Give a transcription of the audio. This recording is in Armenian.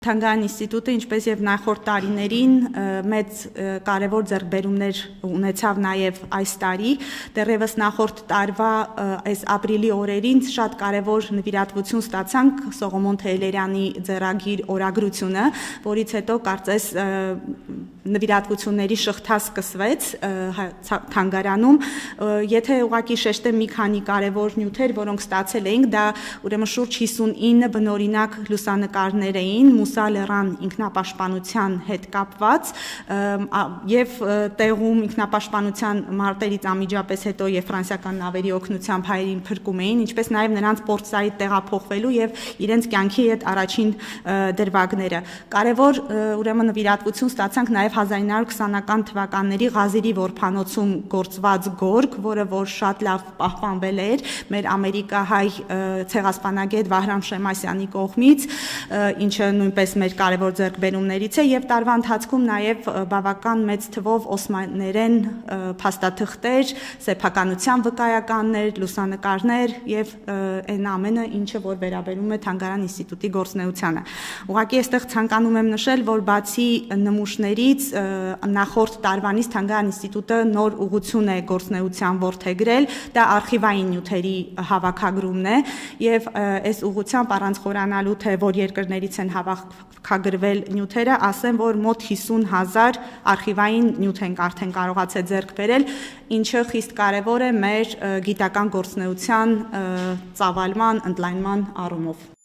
Թանգարան ինստիտուտը, ինչպես եւ նախորդ տարիներին, մեծ կարևոր ձեռքբերումներ ունեցավ նաեւ այս տարի, դեռևս նախորդ տարվա այս ապրիլի օրերին շատ կարևոր նվիրատվություն ստացանք Սողոմոն Թեհլերյանի ձեռագիր օրագրությունը, որից հետո կարծես նվիրատվությունների շղթա սկսվեց թանգարանում, եթե ուղղակի շեշտեմ մի քանի կարևոր նյութեր, որոնք ստացել էինք, դա ուրեմն շուրջ 59 բնօրինակ լուսանկարներ էին Մուսա Լեռան ինքնապաշտպանության հետ կապված եւ տեղում ինքնապաշտպանության մարտերից անմիջապես հետո եւ ֆրանսիական նավերի օգնությամբ հայերին փրկում էին, ինչպես նաեւ նրանց պորտսայիդ տեղափոխվելու եւ իրենց կյանքի հետ առաջին դրվագները։ Կարևոր ուրեմն նվիրատվություն ստացանք նաեւ 1920-ական թվականների Ղազիրի որբանոցում գործված գորգ, որը որ շատ լավ պահպանվել էր մեր ամերիկահայ ցեղասպանագետ Վահրամ Շեմասյանի կողմից, ինչը նույնպես մեր կարևոր ձեռքբերումներից է եւ տարվա ընթացքում նաեւ բավական մեծ թվով օսմաներեն փաստաթղթեր, սեփականության վկայականներ, լուսանկարներ եւ այն ամենը, ինչը որ վերաբերում է Թանգարան ինստիտուտի գործունեությանը։ Ուղղակի այստեղ ցանկանում եմ նշել, որ բացի նմուշներից նախորդ տարվանից Թանգարան ինստիտուտը նոր ուղղություն է գործունեության որդեգրել, դա արխիվային նյութերի հավաքագրումն է եւ այս ուղղությամբ առանց խորանալու թե որ երկրներից են հավաքագրվել նյութերը, ասեմ, որ մոտ 50,000 արխիվային նյութ ենք արդեն կարողացել ձեռք բերել, ինչը խիստ կարևոր է մեր գիտական գործունեության ծավալման, ընդլայնման առումով։